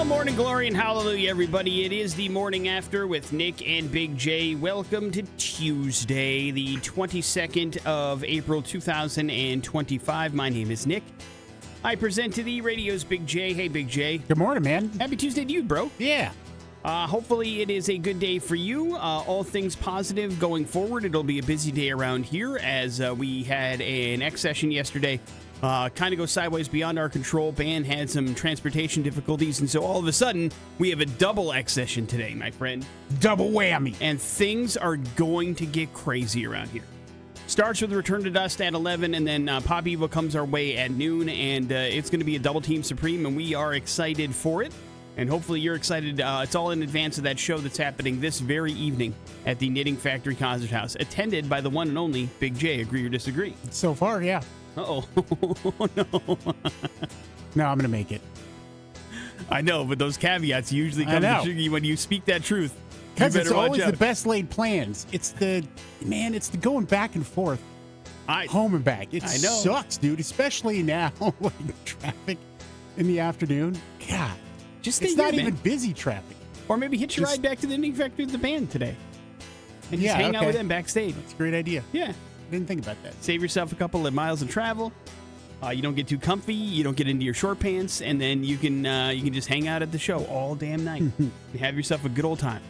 Well, morning glory and hallelujah, everybody. It is the morning after with Nick and Big J. Welcome to Tuesday, the 22nd of April, 2025. My name is Nick. I present to the radio's Big J. Hey, Big J. Good morning, man. Happy Tuesday to you, bro. Yeah. Hopefully it is a good day for you. All things positive going forward. It'll be a busy day around here as we had an X session yesterday. Kind of go sideways beyond our control. Band had some transportation difficulties, and so all of a sudden, we have a double X session today, my friend. Double whammy. And things are going to get crazy around here. Starts with Return to Dust at 11, and then Pop Evo comes our way at noon, and it's going to be a double team supreme, and we are excited for it. And hopefully you're excited. It's all in advance of that show that's happening this very evening at the Knitting Factory Concert House, attended by the one and only Big J. Agree or disagree? So far, yeah. Uh-oh. No. No, I'm going to make it. I know, but those caveats usually come when you speak that truth. Because it's always the best laid plans. It's the going back and forth, home and back. It sucks, dude, especially now, like traffic in the afternoon. God, it's not even busy traffic. Or maybe hitch your ride back to the Knitting Factory with the band today. And just hang out with them backstage. That's a great idea. Yeah. Didn't think about that. Save yourself a couple of miles of travel. You don't get too comfy. You don't get into your short pants, and then you can just hang out at the show all damn night and have yourself a good old time.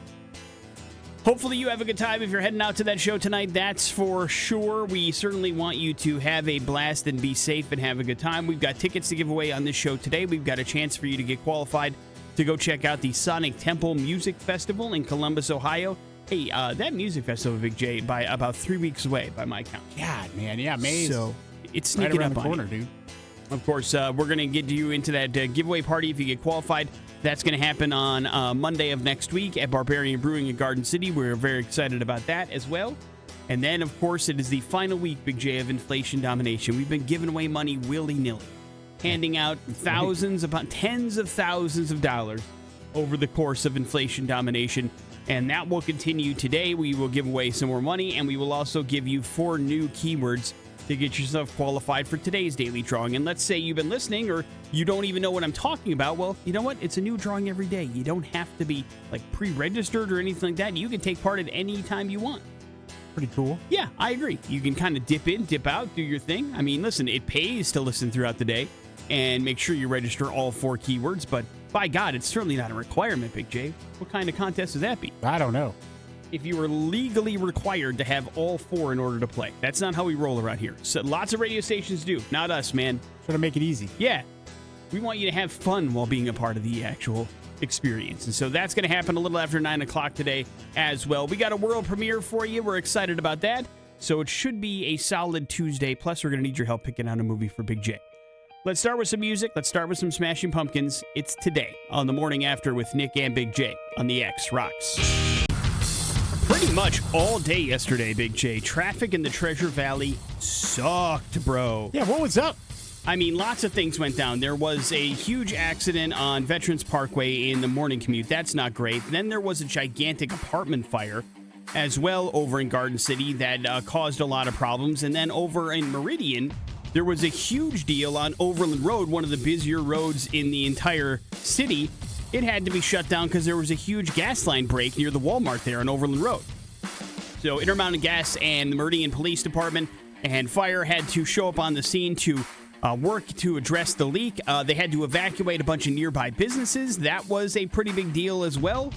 Hopefully you have a good time if you're heading out to that show tonight. That's for sure. We certainly want you to have a blast and be safe and have a good time. We've got tickets to give away on this show today. We've got a chance for you to get qualified to go check out the Sonic Temple Music Festival in Columbus, Ohio. Hey, that music festival, Big J, by about 3 weeks away, by my count. God, man, yeah, amazing. So it's sneaking right around up the corner, on you. dude. Of course, we're going to get you into that giveaway party if you get qualified. That's going to happen on Monday of next week at Barbarian Brewing in Garden City. We're very excited about that as well. And then, of course, it is the final week, Big J, of inflation domination. We've been giving away money willy-nilly, handing out tens of thousands of dollars over the course of inflation domination. And that will continue today. We will give away some more money, and we will also give you 4 new keywords to get yourself qualified for today's daily drawing. And let's say you've been listening or you don't even know what I'm talking about. Well, you know what? It's a new drawing every day. You don't have to be like pre-registered or anything like that. You can take part at any time you want. Pretty cool. Yeah, I agree. You can kind of dip in, dip out, do your thing. I mean, listen, it pays to listen throughout the day and make sure you register all 4 keywords, but by God, it's certainly not a requirement, Big J. What kind of contest would that be? I don't know. If you were legally required to have all 4 in order to play. That's not how we roll around here. So lots of radio stations do. Not us, man. Try to make it easy. Yeah. We want you to have fun while being a part of the actual experience. And so that's going to happen a little after 9 o'clock today as well. We got a world premiere for you. We're excited about that. So it should be a solid Tuesday. Plus, we're going to need your help picking out a movie for Big J. Let's start with some music. Let's start with some Smashing Pumpkins. It's today on the morning after with Nick and Big J on the X Rocks. Pretty much all day yesterday, Big J. Traffic in the Treasure Valley sucked, bro. Yeah, what was up? I mean, lots of things went down. There was a huge accident on Veterans Parkway in the morning commute. That's not great. Then there was a gigantic apartment fire as well over in Garden City that caused a lot of problems. And then over in Meridian, there was a huge deal on Overland Road, one of the busier roads in the entire city. It had to be shut down because there was a huge gas line break near the Walmart there on Overland Road. So Intermountain Gas and the Meridian Police Department and fire had to show up on the scene to work to address the leak. They had to evacuate a bunch of nearby businesses. That was a pretty big deal as well.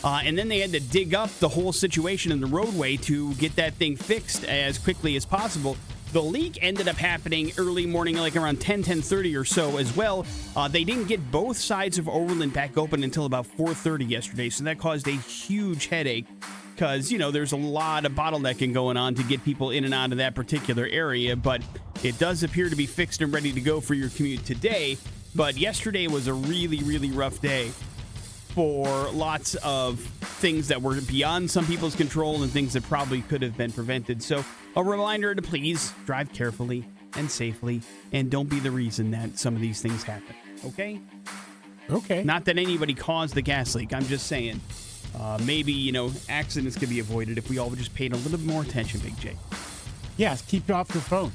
And then they had to dig up the whole situation in the roadway to get that thing fixed as quickly as possible. The leak ended up happening early morning, like around 10:30 or so as well. They didn't get both sides of Overland back open until about 4:30 yesterday, so that caused a huge headache because, you know, there's a lot of bottlenecking going on to get people in and out of that particular area, but it does appear to be fixed and ready to go for your commute today. But yesterday was a really, really rough day for lots of things that were beyond some people's control and things that probably could have been prevented. So a reminder to please drive carefully and safely and don't be the reason that some of these things happen. Okay? Okay. Not that anybody caused the gas leak. I'm just saying maybe, you know, accidents could be avoided if we all just paid a little bit more attention, Big J. Yes, keep it off your phone.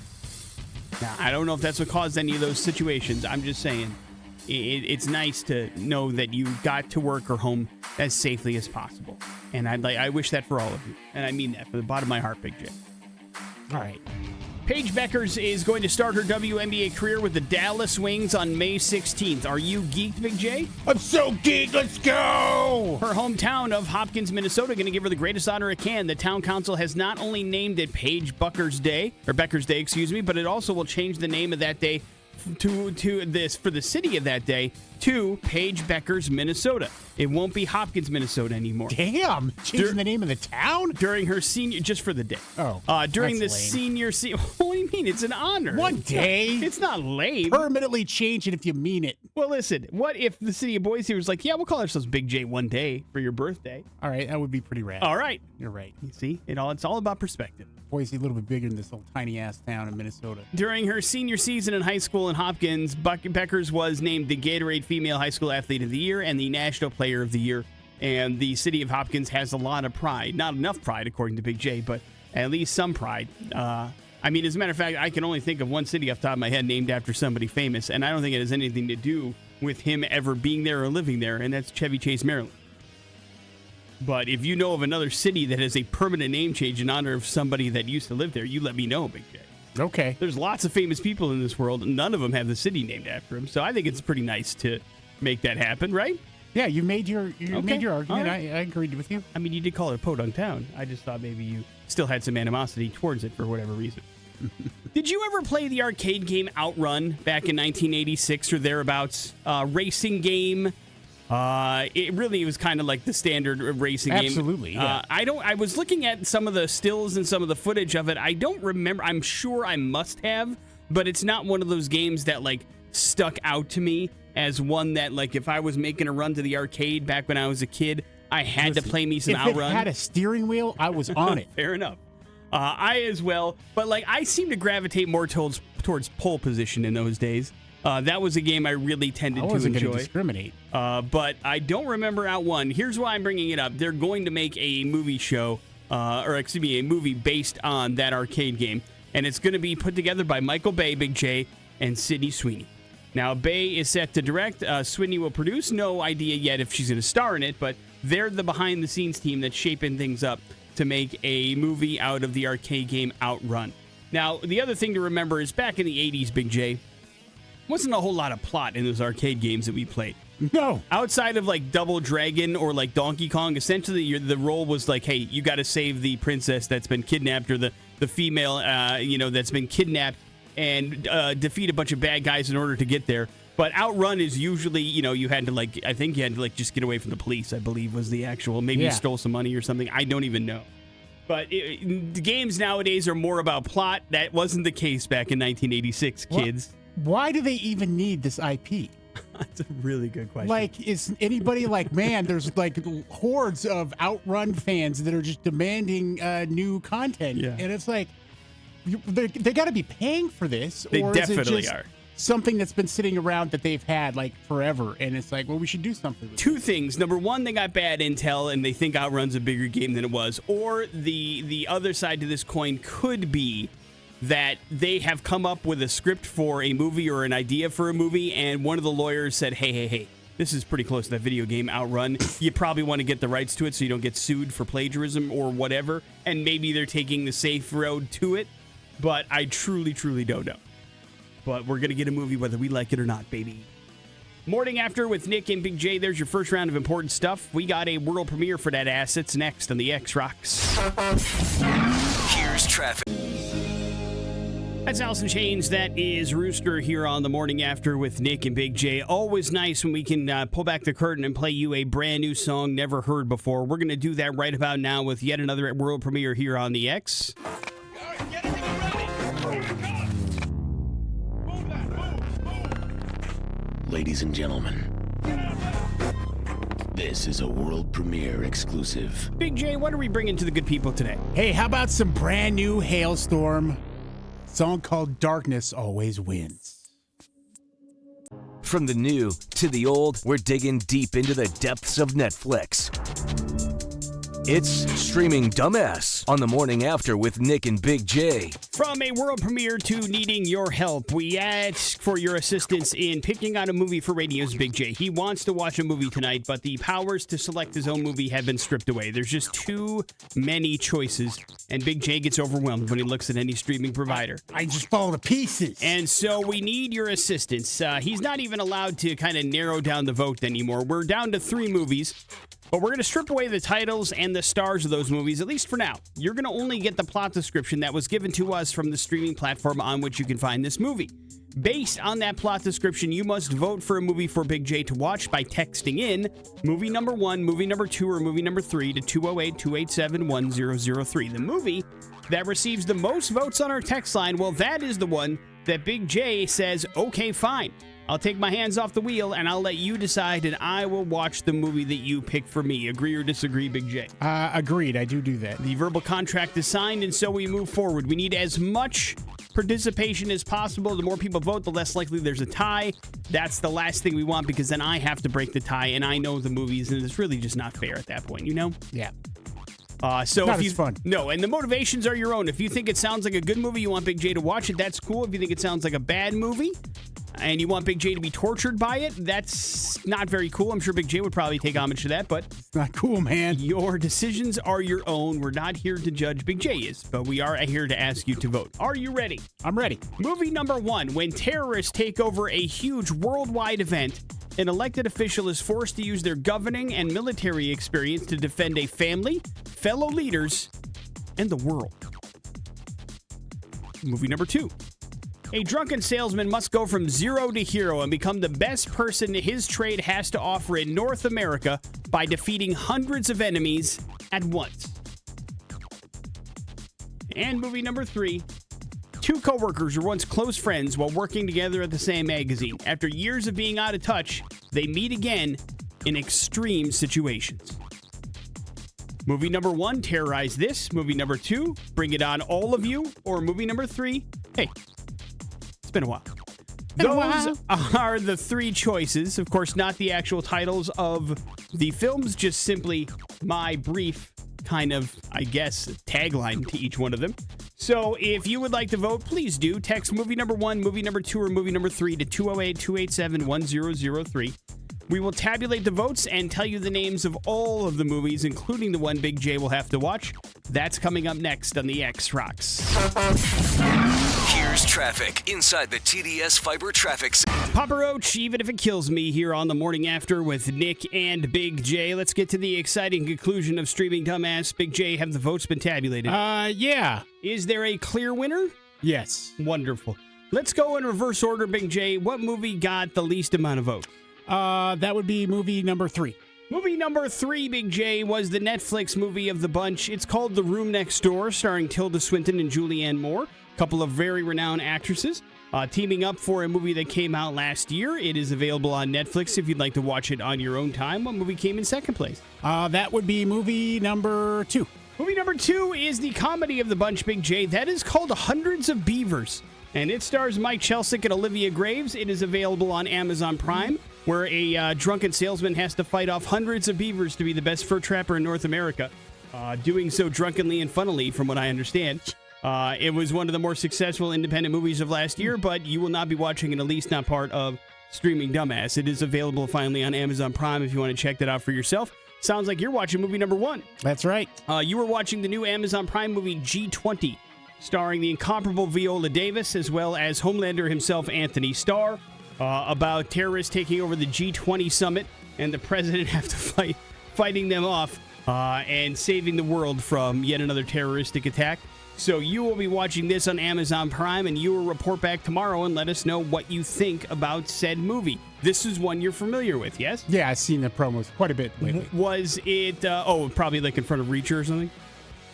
Now, I don't know if that's what caused any of those situations. I'm just saying. it's nice to know that you got to work or home as safely as possible. And I wish that for all of you. And I mean that from the bottom of my heart, Big J. All right. Paige Beckers is going to start her WNBA career with the Dallas Wings on May 16th. Are you geeked, Big J? I'm so geeked. Let's go. Her hometown of Hopkins, Minnesota, going to give her the greatest honor it can. The town council has not only named it Paige Beckers Day, but it also will change the name of that day for the city of that day to Paige Beckers, Minnesota. It won't be Hopkins, Minnesota anymore. Damn, changing the name of the town? During her senior, just for the day. Oh, during the lame. senior, what do you mean? It's an honor. One day? It's not lame. Permanently change it if you mean it. Well, listen, what if the city of Boise was like, yeah, we'll call ourselves Big J one day for your birthday? All right, that would be pretty rad. All right. You're right. You see, it's all about perspective. Boise a little bit bigger than this little tiny-ass town in Minnesota. During her senior season in high school in Hopkins, Beckers was named the Gatorade Female High School Athlete of the Year and the National Player of the Year. And the city of Hopkins has a lot of pride. Not enough pride, according to Big J, but at least some pride. As a matter of fact, I can only think of one city off the top of my head named after somebody famous, and I don't think it has anything to do with him ever being there or living there, and that's Chevy Chase, Maryland. But if you know of another city that has a permanent name change in honor of somebody that used to live there, you let me know, Big J. Okay. There's lots of famous people in this world, and none of them have the city named after them, so I think it's pretty nice to make that happen, right? Yeah, you made your argument. Right. I agreed with you. I mean, you did call it Podunk Town. I just thought maybe you still had some animosity towards it for whatever reason. Did you ever play the arcade game Outrun back in 1986 or thereabouts? Racing game. It really was kind of like the standard racing game. Absolutely. Yeah. I was looking at some of the stills and some of the footage of it. I don't remember. I'm sure I must have, but it's not one of those games that like stuck out to me as one that, like, if I was making a run to the arcade back when I was a kid, I had to play me some Outrun. If it had a steering wheel, I was on it. Fair enough. I as well. But, like, I seem to gravitate more towards pole position in those days. That was a game I really tended to enjoy. I wasn't going to discriminate. But I don't remember Outrun. Here's why I'm bringing it up. They're going to make a movie show, a movie based on that arcade game. And it's going to be put together by Michael Bay, Big J, and Sydney Sweeney. Now, Bay is set to direct. Sweeney will produce. No idea yet if she's going to star in it, but they're the behind-the-scenes team that's shaping things up to make a movie out of the arcade game Outrun. Now, the other thing to remember is back in the 80s, Big J, wasn't a whole lot of plot in those arcade games that we played. No. Outside of, like, Double Dragon or, like, Donkey Kong, essentially the role was like, hey, you got to save the princess that's been kidnapped or the female, that's been kidnapped and defeat a bunch of bad guys in order to get there. But Outrun is usually, you had to just get away from the police, I believe was the actual, maybe you stole some money or something. I don't even know. But the games nowadays are more about plot. That wasn't the case back in 1986, kids. Why do they even need this IP? That's a really good question. Like, is anybody like, man, there's like hordes of Outrun fans that are just demanding new content. Yeah. And it's like, they got to be paying for this. They or definitely is it just are. Something that's been sitting around that they've had like forever. And it's like, well, we should do something with Two things. Number one, they got bad intel and they think Outrun's a bigger game than it was. Or the other side to this coin could be that they have come up with a script for a movie or an idea for a movie, and one of the lawyers said, hey, this is pretty close to that video game Outrun. You probably want to get the rights to it so you don't get sued for plagiarism or whatever, and maybe they're taking the safe road to it, but I truly, truly don't know. But we're going to get a movie whether we like it or not, baby. Morning After with Nick and Big J. There's your first round of important stuff. We got a world premiere for that Assets next on the X Rocks. Here's traffic. That's Allison Chains. That is Rooster here on the Morning After with Nick and Big J. Always nice when we can pull back the curtain and play you a brand new song never heard before. We're going to do that right about now with yet another world premiere here on the X. Get everything ready. Ladies and gentlemen, this is a world premiere exclusive. Big J, what are we bringing to the good people today? Hey, how about some brand new Hailstorm? Song called Darkness Always Wins. From the new to the old, we're digging deep into the depths of Netflix. It's Streaming Dumbass on the Morning After with Nick and Big J. From a world premiere to needing your help, we ask for your assistance in picking out a movie for radio's Big J. He wants to watch a movie tonight, but the powers to select his own movie have been stripped away. There's just too many choices, and Big J gets overwhelmed when he looks at any streaming provider. I just fall to pieces. And so we need your assistance. He's not even allowed to kind of narrow down the vote anymore. We're down to 3 movies. But we're going to strip away the titles and the stars of those movies, at least for now. You're going to only get the plot description that was given to us from the streaming platform on which you can find this movie. Based on that plot description, you must vote for a movie for Big J to watch by texting in movie number 1, movie number 2, or movie number 3 to 208-287-1003. The movie that receives the most votes on our text line, well, that is the one that Big J says, okay, fine. I'll take my hands off the wheel, and I'll let you decide, and I will watch the movie that you pick for me. Agree or disagree, Big J? Agreed. I do that. The verbal contract is signed, and so we move forward. We need as much participation as possible. The more people vote, the less likely there's a tie. That's the last thing we want, because then I have to break the tie, and I know the movies, and it's really just not fair at that point, you know? Yeah. So not if you, as fun. No, and the motivations are your own. If you think it sounds like a good movie, you want Big J to watch it, that's cool. If you think it sounds like a bad movie, and you want Big J to be tortured by it, that's not very cool. I'm sure Big J would probably take homage to that, but it's not cool, man. Your decisions are your own. We're not here to judge. Big J is, but we are here to ask you to vote. Are you ready? I'm ready. Movie number 1, when terrorists take over a huge worldwide event, an elected official is forced to use their governing and military experience to defend a family, fellow leaders, and the world. Movie number 2. A drunken salesman must go from zero to hero and become the best person his trade has to offer in North America by defeating hundreds of enemies at once. And movie number 3. 2 coworkers were once close friends while working together at the same magazine. After years of being out of touch, they meet again in extreme situations. Movie number 1, Terrorize This. Movie number 2, Bring It On All of You. Or movie number 3, hey, it's been a while. Those are the 3 choices. Of course, not the actual titles of the films, just simply my brief kind of, I guess, tagline to each one of them. So if you would like to vote, please do. Text movie number 1, movie number 2, or movie number 3 to 208-287-1003. We will tabulate the votes and tell you the names of all of the movies, including the one Big J will have to watch. That's coming up next on the X Rocks. Here's traffic inside the TDS Fiber Traffic Center. Papa Roach, even if it kills me, here on the morning after with Nick and Big J. Let's get to the exciting conclusion of Streaming Dumbass. Big J, have the votes been tabulated? Yeah. Is there a clear winner? Yes. Wonderful. Let's go in reverse order, Big J. What movie got the least amount of votes? That would be movie number 3. Movie number 3, Big J, was the Netflix movie of the bunch. It's called The Room Next Door, starring Tilda Swinton and Julianne Moore, a couple of very renowned actresses, teaming up for a movie that came out last year. It is available on Netflix if you'd like to watch it on your own time. What movie came in second place? That would be movie number 2. Movie number 2 is the comedy of the bunch, Big J. That is called Hundreds of Beavers, and it stars Mike Chelsea and Olivia Graves. It is available on Amazon Prime, where a drunken salesman has to fight off hundreds of beavers to be the best fur trapper in North America, doing so drunkenly and funnily, from what I understand. It was one of the more successful independent movies of last year, but you will not be watching it, at least not part of Streaming Dumbass. It is available finally on Amazon Prime if you want to check that out for yourself. Sounds like you're watching movie number 1. That's right. You were watching the new Amazon Prime movie G20, starring the incomparable Viola Davis, as well as Homelander himself, Anthony Starr, about terrorists taking over the G20 summit, and the president have to fighting them off and saving the world from yet another terroristic attack. So you will be watching this on Amazon Prime, and you will report back tomorrow and let us know what you think about said movie. This is one you're familiar with, yes? Yeah, I've seen the promos quite a bit lately. Was it, probably like in front of Reacher or something?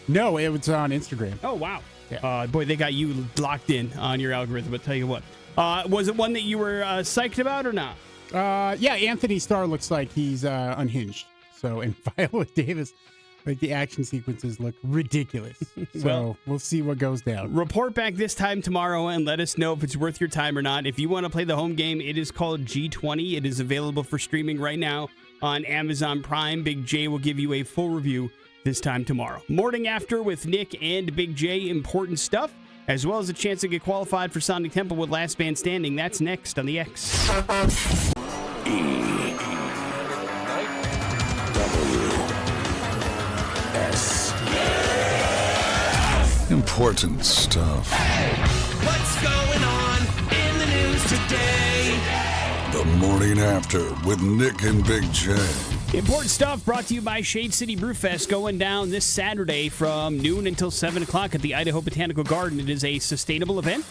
No, it was on Instagram. Oh, wow. Yeah. Boy, they got you locked in on your algorithm, I'll tell you what. Was it one that you were psyched about or not? Yeah, Anthony Starr looks like he's unhinged. So, and Viola Davis, like the action sequences look ridiculous. So we'll see what goes down. Report back this time tomorrow and let us know if it's worth your time or not. If you want to play the home game, it is called G20. It is available for streaming right now on Amazon Prime. Big J will give you a full review this time tomorrow. Morning After with Nick and Big J, important stuff. as well as a chance to get qualified for Sonic Temple with Last Man Standing. That's next on the X. Important stuff. What's going on in the news today? The morning after with Nick and Big J. Important stuff brought to you by Shade City Brewfest, going down this Saturday from noon until 7 o'clock at the Idaho Botanical Garden. It is a sustainable event.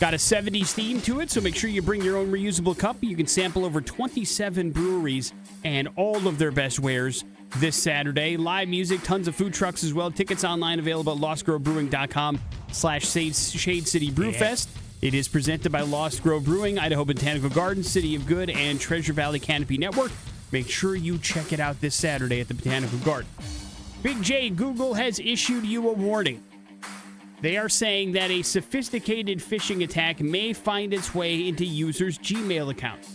Got a 70s theme to it, so make sure you bring your own reusable cup. You can sample over 27 breweries and all of their best wares this Saturday. Live music, tons of food trucks as well. Tickets online available at lostgrovebrewing.com/Shade City Brewfest. It is presented by Lost Grove Brewing, Idaho Botanical Gardens, City of Good, and Treasure Valley Canopy Network. Make sure you check it out this Saturday at the Botanical Garden. Big J, Google has issued you a warning. They are saying that a sophisticated phishing attack may find its way into users' Gmail accounts.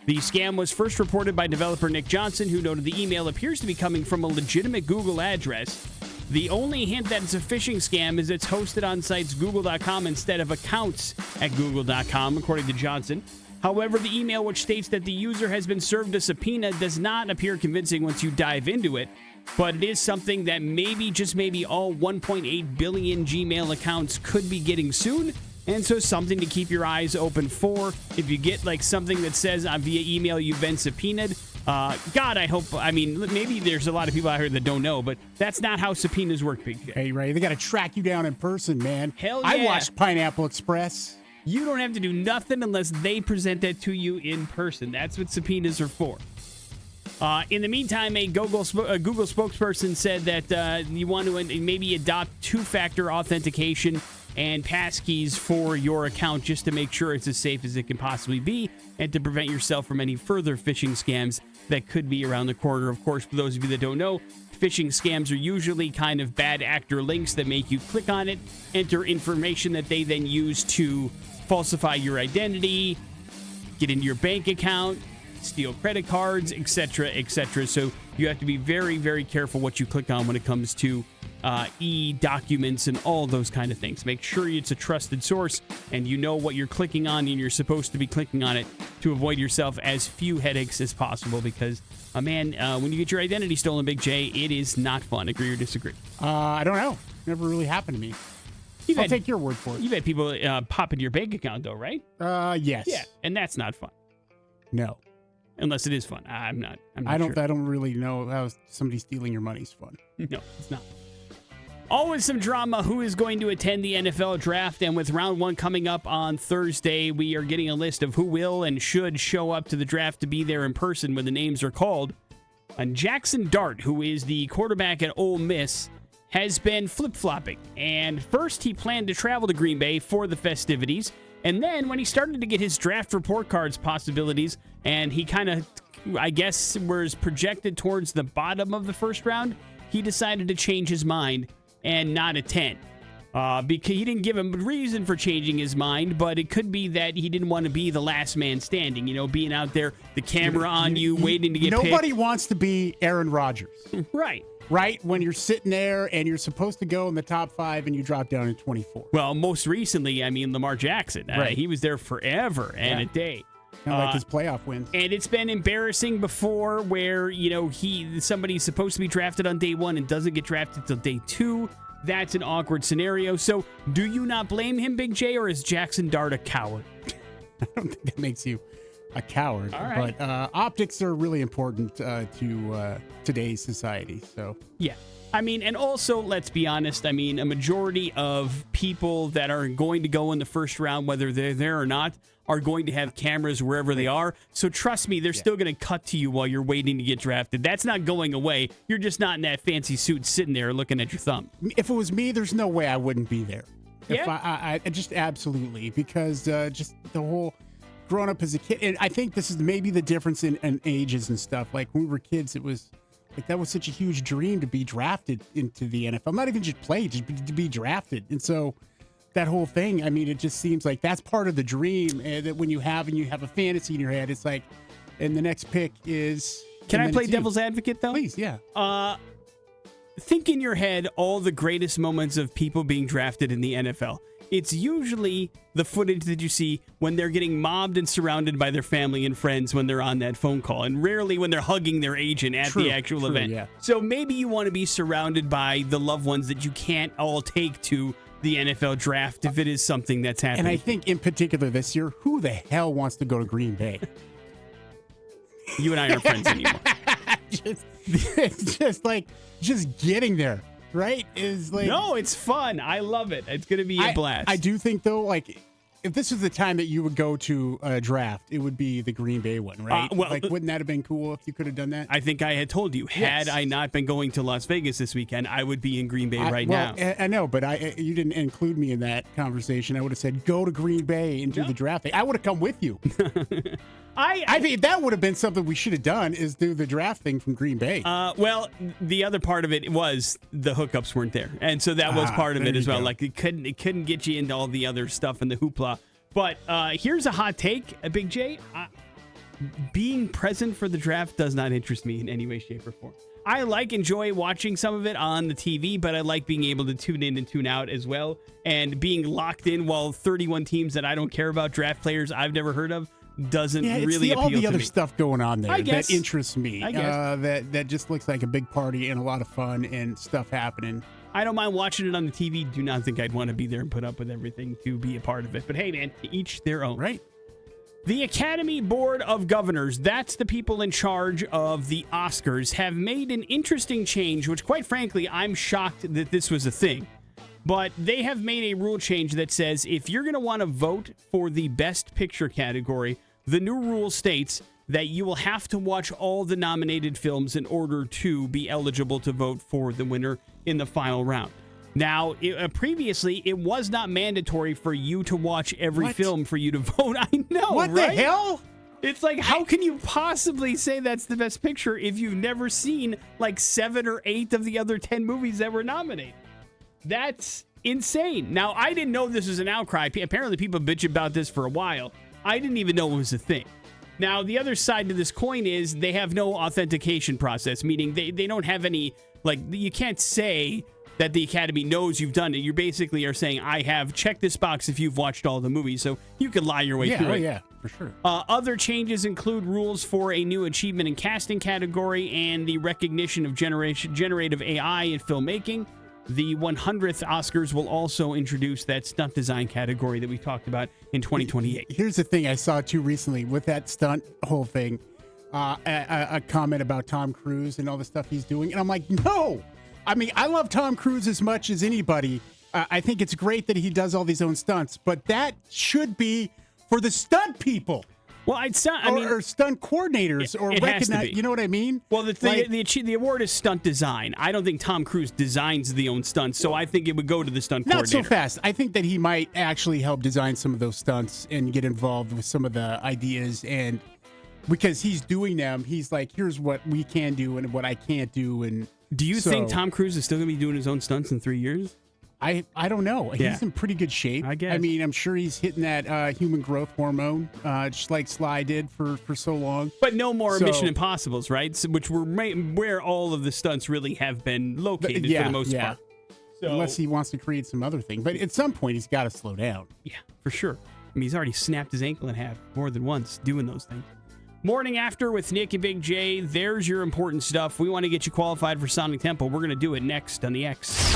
The scam was first reported by developer Nick Johnson, who noted the email appears to be coming from a legitimate Google address. The only hint that it's a phishing scam is it's hosted on sites google.com instead of accounts at google.com, according to Johnson. However, the email, which states that the user has been served a subpoena, does not appear convincing once you dive into it. But it is something that maybe, just maybe, all 1.8 billion Gmail accounts could be getting soon. And so something to keep your eyes open for. If you get like something that says via email you've been subpoenaed, maybe there's a lot of people out here that don't know, but that's not how subpoenas work, Big J. Hey, Ray, they got to track you down in person, man. Hell yeah. I watched Pineapple Express. You don't have to do nothing unless they present that to you in person. That's what subpoenas are for. In the meantime, a Google spokesperson said that you want to maybe adopt two-factor authentication and passkeys for your account just to make sure it's as safe as it can possibly be and to prevent yourself from any further phishing scams that could be around the corner. Of course, for those of you that don't know, phishing scams are usually kind of bad actor links that make you click on it, enter information that they then use to falsify your identity, get into your bank account, steal credit cards, etc., etc. So you have to be very, very careful what you click on when it comes to e-documents and all those kind of things. Make sure it's a trusted source and you know what you're clicking on and you're supposed to be clicking on it to avoid yourself as few headaches as possible because, when you get your identity stolen, Big J, it is not fun. Agree or disagree? I don't know. Never really happened to me. I'll take your word for it. You've had people pop into your bank account, though, right? Yes. Yeah, and that's not fun. No. Unless it is fun. I'm not sure. I don't really know how somebody stealing your money is fun. No, it's not. Always some drama. Who is going to attend the NFL draft? And with round one coming up on Thursday, we are getting a list of who will and should show up to the draft to be there in person when the names are called. And Jackson Dart, who is the quarterback at Ole Miss, has been flip-flopping. And first, he planned to travel to Green Bay for the festivities. And then when he started to get his draft report cards possibilities, and he kind of, I guess, was projected towards the bottom of the first round, he decided to change his mind and not attend. Because he didn't give him a reason for changing his mind, but it could be that he didn't want to be the last man standing, being out there, the camera on you, waiting to get picked. Nobody wants to be Aaron Rodgers. Right. Right? When you're sitting there and you're supposed to go in the top 5 and you drop down in 24. Well, most recently, Lamar Jackson. Right. He was there forever and a day. Kind of like his playoff wins. And it's been embarrassing before where, somebody's supposed to be drafted on day 1 and doesn't get drafted till day 2. That's an awkward scenario. So do you not blame him, Big J, or is Jackson Dart a coward? I don't think that makes you a coward. All right. But optics are really important to today's society. So yeah. And also, let's be honest, a majority of people that are going to go in the first round, whether they're there or not, are going to have cameras wherever they are. So trust me, they're still going to cut to you while you're waiting to get drafted. That's not going away. You're just not in that fancy suit sitting there looking at your thumb. If it was me, there's no way I wouldn't be there. Yeah? I just absolutely, because just the whole growing up as a kid, and I think this is maybe the difference in ages and stuff. Like when we were kids, it was like that was such a huge dream to be drafted into the NFL. Not even just play, just to be drafted. And so that whole thing, it just seems like that's part of the dream. And that when you have a fantasy in your head, it's like, and the next pick is. Can I play devil's advocate though? Please, yeah. Think in your head all the greatest moments of people being drafted in the NFL. it's usually the footage that you see when they're getting mobbed and surrounded by their family and friends when they're on that phone call, and rarely when they're hugging their agent at the actual event. Yeah. So maybe you want to be surrounded by the loved ones that you can't all take to the NFL draft if it is something that's happening. And I think in particular this year, who the hell wants to go to Green Bay? You and I aren't friends anymore. just getting there, right? Is like no, it's fun. I love it. It's going to be a blast. I do think though, like if this was the time that you would go to a draft, it would be the Green Bay one, right? Wouldn't that have been cool if you could have done that? I think I had told you, had I not been going to Las Vegas this weekend, I would be in Green Bay now. I know, but you didn't include me in that conversation. I would have said, go to Green Bay and do the draft thing. I would have come with you. I think that would have been something we should have done, is do the draft thing from Green Bay. Well, the other part of it was the hookups weren't there. And so that was part of it as well. Go. Like it couldn't get you into all the other stuff and the hoopla. But here's a hot take, Big J. Being present for the draft does not interest me in any way, shape, or form. I enjoy watching some of it on the TV, but I like being able to tune in and tune out as well. And being locked in while 31 teams that I don't care about, draft players I've never heard of, doesn't really appeal to me. All the other stuff going on there that interests me. I guess. That just looks like a big party and a lot of fun and stuff happening. I don't mind watching it on the TV. Do not think I'd want to be there and put up with everything to be a part of it. But hey, man, to each their own. Right. The Academy Board of Governors, that's the people in charge of the Oscars, have made an interesting change, which quite frankly, I'm shocked that this was a thing. But they have made a rule change that says if you're going to want to vote for the Best Picture category, the new rule states that you will have to watch all the nominated films in order to be eligible to vote for the winner in the final round. Now, previously, it was not mandatory for you to watch every film for you to vote. I know, what right? The hell? It's like, how can you possibly say that's the best picture if you've never seen like 7 or 8 of the other 10 movies that were nominated? That's insane. Now, I didn't know this was an outcry. Apparently, people bitch about this for a while. I didn't even know it was a thing. Now, the other side to this coin is they have no authentication process, meaning they don't have any, like, you can't say that the Academy knows you've done it. You basically are saying, I have checked this box if you've watched all the movies, so you can lie your way through it. Yeah, for sure. Other changes include rules for a new achievement in casting category and the recognition of generative AI in filmmaking. The 100th Oscars will also introduce that stunt design category that we talked about in 2028. Here's the thing I saw too recently with that stunt whole thing, a comment about Tom Cruise and all the stuff he's doing. And I'm like, no. I mean, I love Tom Cruise as much as anybody. I think it's great that he does all these own stunts, but that should be for the stunt people. Well, or stunt coordinators, or recognize. You know what I mean? Well, the award is stunt design. I don't think Tom Cruise designs the own stunts, so I think it would go to the stunt coordinator. Not so fast. I think that he might actually help design some of those stunts and get involved with some of the ideas, and because he's doing them, he's like, here's what we can do and what I can't do. And do you think Tom Cruise is still going to be doing his own stunts in 3 years? I don't know. Yeah. He's in pretty good shape. I guess. I mean, I'm sure he's hitting that human growth hormone, just like Sly did for so long. But no more Mission Impossibles, right? So, which were where all of the stunts really have been located for the most part. So, unless he wants to create some other thing. But at some point, he's got to slow down. Yeah, for sure. I mean, he's already snapped his ankle in half more than once doing those things. Morning After with Nick and Big J. There's your important stuff. We want to get you qualified for Sonic Temple. We're going to do it next on the X.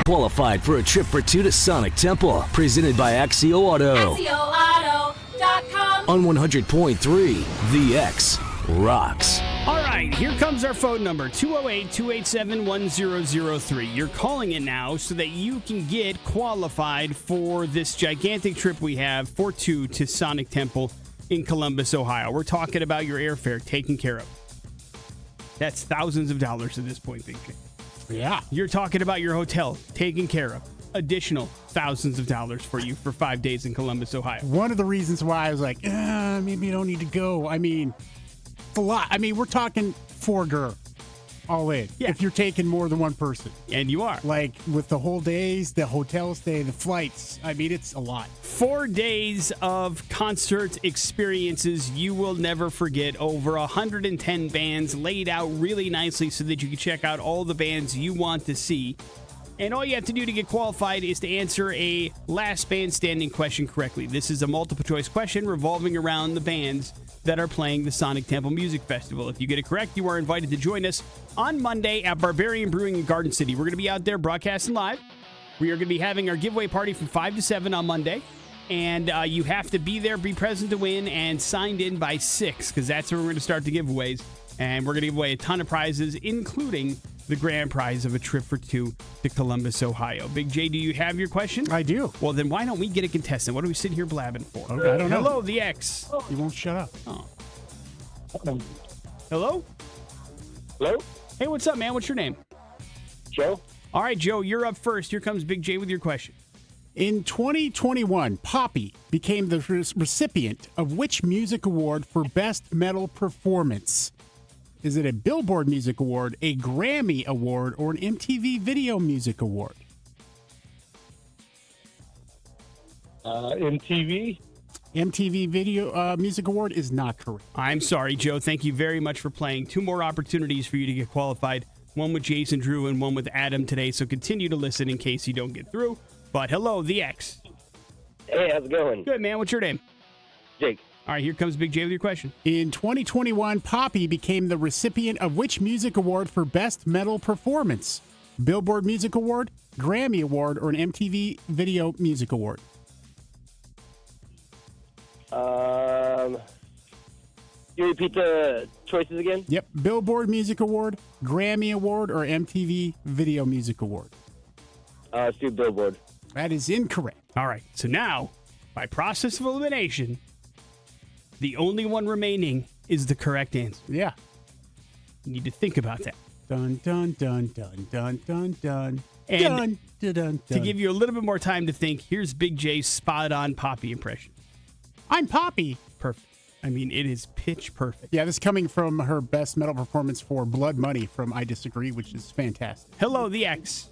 Qualified for a trip for 2 to Sonic Temple. Presented by Axio Auto. AxioAuto.com. On 100.3, The X rocks. All right, here comes our phone number, 208-287-1003. You're calling it now so that you can get qualified for this gigantic trip we have for 2 to Sonic Temple in Columbus, Ohio. We're talking about your airfare taken care of. That's thousands of dollars at this point, Big J. Yeah. You're talking about your hotel taken care of. Additional thousands of dollars for you for 5 days in Columbus, Ohio. One of the reasons why I was like, maybe you don't need to go. I mean, it's a lot. I mean, we're talking $4,000 all in. Yeah. If you're taking more than one person. And you are. Like with the whole days, the hotel stay, the flights. I mean, it's a lot. 4 days of concert experiences you will never forget. Over 110 bands laid out really nicely so that you can check out all the bands you want to see. And all you have to do to get qualified is to answer a last band standing question correctly. This is a multiple choice question revolving around the bands that are playing the Sonic Temple Music Festival. If you get it correct, you are invited to join us on Monday at Barbarian Brewing in Garden City. We're going to be out there broadcasting live. We are going to be having our giveaway party from 5 to 7 on Monday. And you have to be there, be present to win, and signed in by 6, because that's when we're going to start the giveaways. And we're going to give away a ton of prizes, including the grand prize of a trip for 2 to Columbus, Ohio. Big J, do you have your question? I do. Well, then why don't we get a contestant? What are we sitting here blabbing for? Okay, I don't know. Hello, the X. You won't shut up. Oh. Hello? Hello? Hey, what's up, man? What's your name? Joe? All right, Joe, you're up first. Here comes Big J with your question. In 2021, Poppy became the recipient of which music award for Best Metal Performance? Is it a Billboard Music Award, a Grammy Award, or an MTV Video Music Award? MTV? MTV Video Music Award is not correct. I'm sorry, Joe. Thank you very much for playing. 2 more opportunities for you to get qualified. One with Jason Drew and one with Adam today. So continue to listen in case you don't get through. But hello, the X. Hey, how's it going? Good, man. What's your name? Jake. All right, here comes Big J with your question. In 2021, Poppy became the recipient of which music award for Best Metal Performance? Billboard Music Award, Grammy Award, or an MTV Video Music Award? You repeat the choices again? Yep. Billboard Music Award, Grammy Award, or MTV Video Music Award? Let's do Billboard. That is incorrect. All right, so now, by process of elimination, the only one remaining is the correct answer. Yeah. You need to think about that. Dun, dun, dun, dun, dun, dun, dun. And dun, dun, dun, to give you a little bit more time to think, here's Big J's spot-on Poppy impression. I'm Poppy. Perfect. I mean, it is pitch perfect. Yeah, this is coming from her Best Metal Performance for Blood Money from I Disagree, which is fantastic. Hello, the X.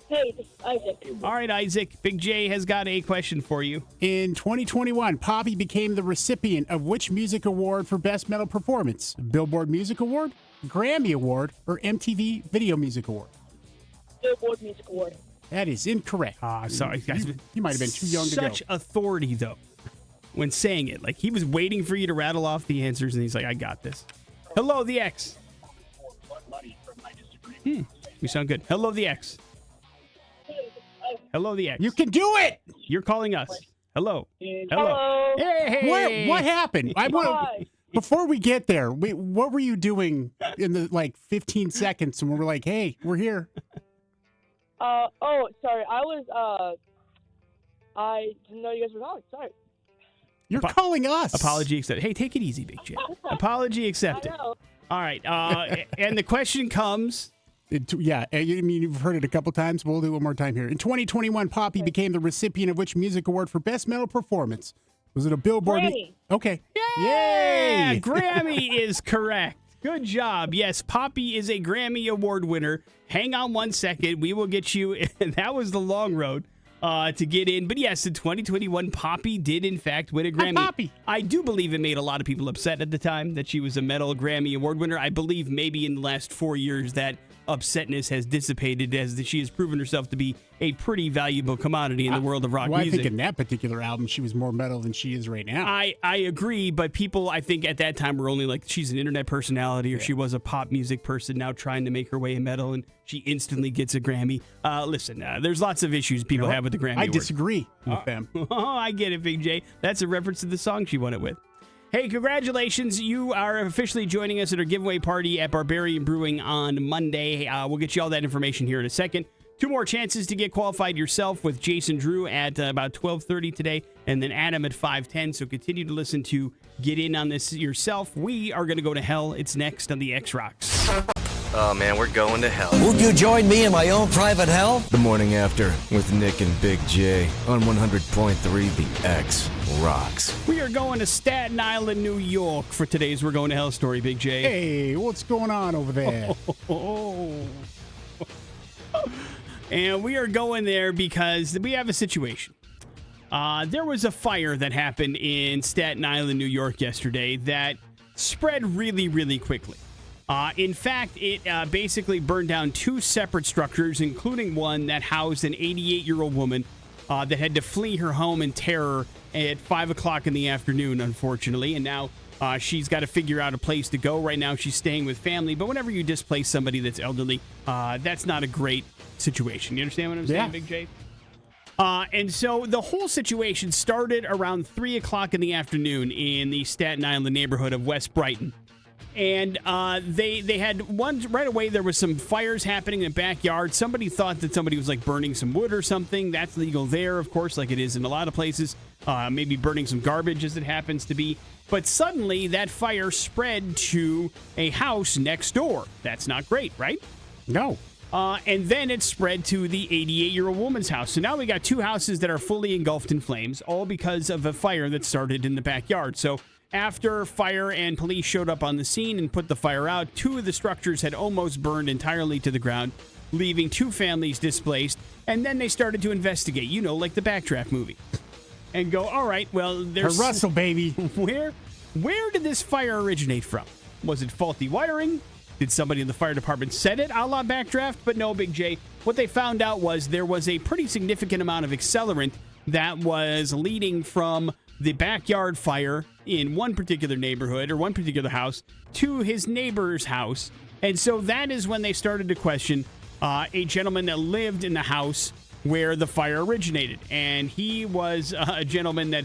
Hey, this is Isaac. All right, Isaac. Big J has got a question for you. In 2021, Poppy became the recipient of which music award for Best Metal Performance? Billboard Music Award, Grammy Award, or MTV Video Music Award? Billboard Music Award. That is incorrect. Sorry, guys. You might have been too young to go. Such authority, though, when saying it. Like, he was waiting for you to rattle off the answers, and he's like, I got this. Hello, the X. We sound good. Hello, the X. Hello, the X. You can do it! You're calling us. Hello. Hello. Hey! What happened? Before we get there, what were you doing in the 15 seconds when we were like, hey, we're here? Sorry. I didn't know you guys were calling. Sorry. You're calling us. Apology accepted. Hey, take it easy, Big J. Apology accepted. I know. All right. And the question comes. You've heard it a couple times. We'll do it one more time here. In 2021, Poppy became the recipient of which music award for Best Metal Performance? Was it a Billboard? Grammy. Okay. Yay! Grammy is correct. Good job. Yes, Poppy is a Grammy Award winner. Hang on 1 second. We will get you. That was the long road to get in. But yes, in 2021, Poppy did, in fact, win a Grammy. Poppy. I do believe it made a lot of people upset at the time that she was a Metal Grammy Award winner. I believe maybe in the last 4 years that upsetness has dissipated as she has proven herself to be a pretty valuable commodity in the world of rock music. I think in that particular album, she was more metal than she is right now. I agree, but people, I think, at that time were only like, she's an internet personality or she was a pop music person now trying to make her way in metal, and she instantly gets a Grammy. Listen, there's lots of issues people have with the Grammy I Award. disagree with them. Oh, I get it, Big J. That's a reference to the song she won it with. Hey, congratulations. You are officially joining us at our giveaway party at Barbarian Brewing on Monday. We'll get you all that information here in a second. 2 more chances to get qualified yourself with Jason Drew at about 12:30 today, and then Adam at 5:10. So continue to listen to get in on this yourself. We are going to go to hell. It's next on the X Rocks. Oh man, we're going to hell. Won't you join me in my own private hell? The morning after with Nick and Big J on 100.3 The X Rocks. We are going to Staten Island, New York for today's We're Going to Hell story, Big J. Hey, what's going on over there? And we are going there because we have a situation. There was a fire that happened in Staten Island, New York yesterday that spread really, really quickly. In fact, it basically burned down 2 separate structures, including one that housed an 88-year-old woman that had to flee her home in terror at 5 o'clock in the afternoon, unfortunately. And now she's got to figure out a place to go. Right now, she's staying with family. But whenever you displace somebody that's elderly, that's not a great situation. You understand what I'm saying, Big J? And so the whole situation started around 3 o'clock in the afternoon in the Staten Island neighborhood of West Brighton. And they had one right away. There was some fires happening in the backyard. Somebody thought that somebody was like burning some wood or something. That's legal there, of course, like it is in a lot of places. Maybe burning some garbage as it happens to be. But suddenly that fire spread to a house next door. That's not great, right? No. And then it spread to the 88-year-old woman's house. So now we got 2 houses that are fully engulfed in flames, all because of a fire that started in the backyard. So after fire and police showed up on the scene and put the fire out, 2 of the structures had almost burned entirely to the ground, leaving 2 families displaced. And then they started to investigate, like the Backdraft movie, and go, all right, well, there's Russell, baby. Where did this fire originate from? Was it faulty wiring? Did somebody in the fire department set it a la Backdraft? But no, Big J. What they found out was there was a pretty significant amount of accelerant that was leading from the backyard fire in one particular neighborhood or one particular house to his neighbor's house. And so that is when they started to question a gentleman that lived in the house where the fire originated. And he was a gentleman that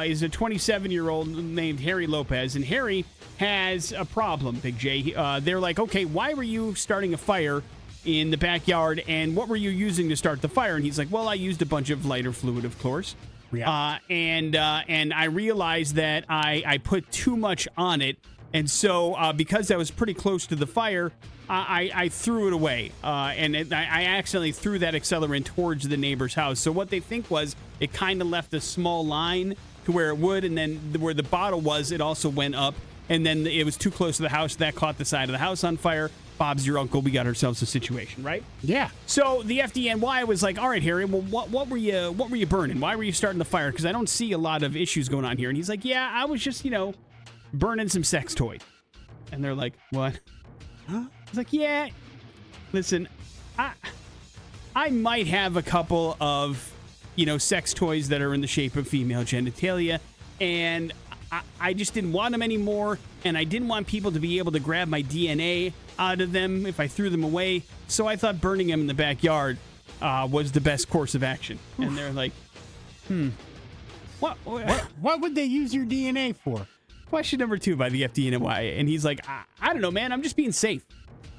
is a 27-year-old named Harry Lopez. And Harry has a problem, Big J. They're like, okay, why were you starting a fire in the backyard, and what were you using to start the fire? And he's like, well, I used a bunch of lighter fluid, of course. Yeah. And I realized that I put too much on it. And so because I was pretty close to the fire, I threw it away. And I accidentally threw that accelerant towards the neighbor's house. So what they think was it kind of left a small line to where it would. And then where the bottle was, it also went up. And then it was too close to the house. That caught the side of the house on fire. Bob's your uncle. We got ourselves a situation, right? Yeah. So the FDNY was like, all right, Harry, well, what were you burning? Why were you starting the fire? Because I don't see a lot of issues going on here. And he's like, yeah, I was just, burning some sex toys. And they're like, what? Huh? He's like, yeah, listen, I might have a couple of, sex toys that are in the shape of female genitalia. And I just didn't want them anymore, and I didn't want people to be able to grab my DNA out of them if I threw them away, so I thought burning them in the backyard was the best course of action. And they're like, What would they use your DNA for? Question number 2 by the FDNY, and he's like, I don't know, man, I'm just being safe.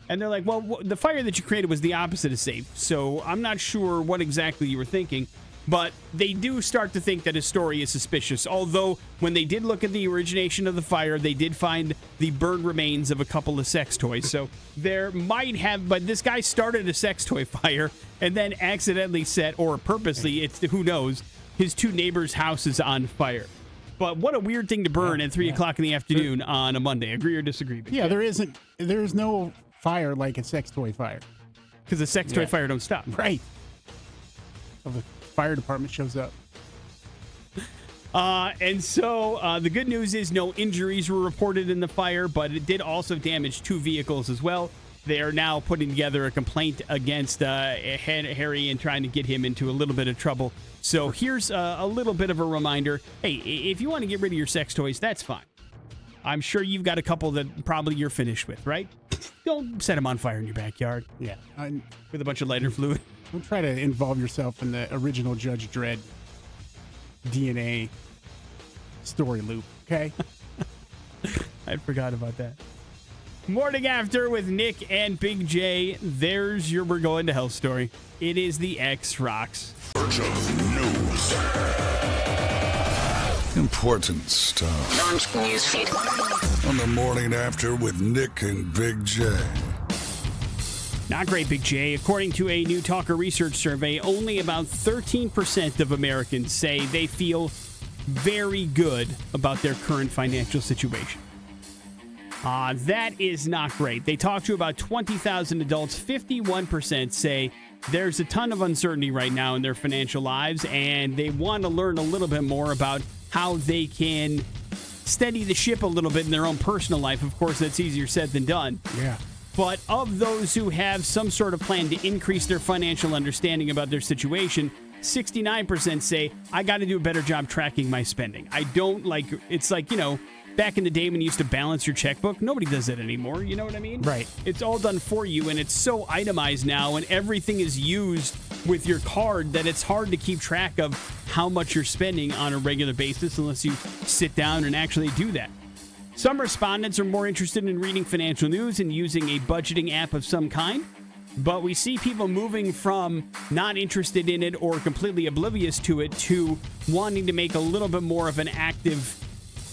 And they're like, well, the fire that you created was the opposite of safe, so I'm not sure what exactly you were thinking. But they do start to think that his story is suspicious. Although, when they did look at the origination of the fire, they did find the burned remains of a couple of sex toys. So there might have, but this guy started a sex toy fire and then accidentally set, or purposely, who knows, his 2 neighbors' houses on fire. But what a weird thing to burn at 3 o'clock in the afternoon on a Monday. Agree or disagree? Yeah, there's no fire like a sex toy fire. Because the sex toy fire don't stop. Right. So the fire department shows up. And so the good news is no injuries were reported in the fire, but it did also damage 2 vehicles as well. They are now putting together a complaint against Harry and trying to get him into a little bit of trouble. So here's a little bit of a reminder. Hey, if you want to get rid of your sex toys, that's fine. I'm sure you've got a couple that probably you're finished with, right? Don't set them on fire in your backyard. Yeah. With a bunch of lighter fluid. Don't try to involve yourself in the original Judge Dredd DNA story loop, okay? I forgot about that. Morning After with Nick and Big J. There's your We're Going to Hell story. It is the X Rocks. News. Important stuff. Launch newsfeed. On the Morning After with Nick and Big J. Not great, Big J. According to a new Talker research survey, only about 13% of Americans say they feel very good about their current financial situation. That is not great. They talked to about 20,000 adults. 51% say there's a ton of uncertainty right now in their financial lives, and they want to learn a little bit more about how they can steady the ship a little bit in their own personal life. Of course, that's easier said than done. Yeah. But of those who have some sort of plan to increase their financial understanding about their situation, 69% say, I got to do a better job tracking my spending. I don't like, it's like, back in the day when you used to balance your checkbook, nobody does that anymore. You know what I mean? Right. It's all done for you, and it's so itemized now, and everything is used with your card that it's hard to keep track of how much you're spending on a regular basis unless you sit down and actually do that. Some respondents are more interested in reading financial news and using a budgeting app of some kind, but we see people moving from not interested in it or completely oblivious to it to wanting to make a little bit more of an active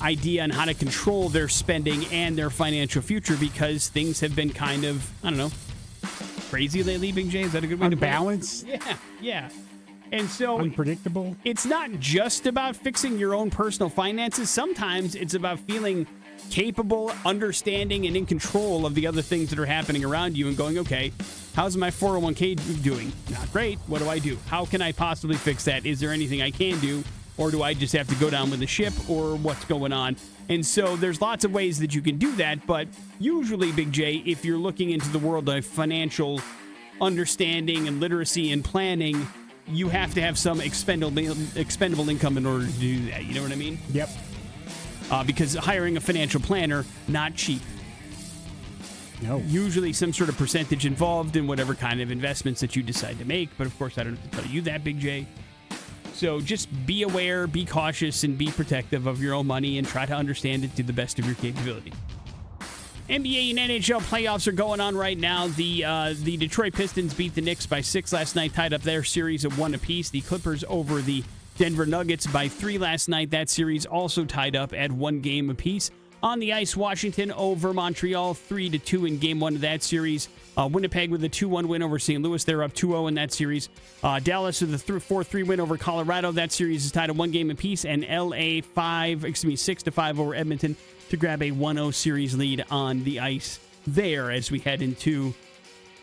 idea on how to control their spending and their financial future because things have been kind of, I don't know, crazy lately, Big J? Is that a good way to put it? Unbalanced? Yeah. And so unpredictable. It's not just about fixing your own personal finances. Sometimes it's about feeling capable, understanding, and in control of the other things that are happening around you and going, okay, how's my 401k doing? Not great. What do I do? How can I possibly fix that? Is there anything I can do? Or do I just have to go down with the ship, or what's going on? And so there's lots of ways that you can do that, but usually, Big J, if you're looking into the world of financial understanding and literacy and planning, you have to have some expendable income in order to do that. You know what I mean? Yep. Because hiring a financial planner, not cheap. No. Usually some sort of percentage involved in whatever kind of investments that you decide to make, but of course I don't have to tell you that, Big J. So just be aware, be cautious, and be protective of your own money and try to understand it to the best of your capability. NBA and NHL playoffs are going on right now. The Detroit Pistons beat the Knicks by 6 last night, tied up their series at 1 apiece. The Clippers over the Denver Nuggets by 3 last night. That series also tied up at 1 game apiece. On the ice, Washington over Montreal, 3-2 in Game 1 of that series. Winnipeg with a 2-1 win over St. Louis. They're up 2-0 in that series. Dallas with a 4-3 win over Colorado. That series is tied at 1 game apiece. And LA 6-5 over Edmonton to grab a 1-0 series lead on the ice there as we head into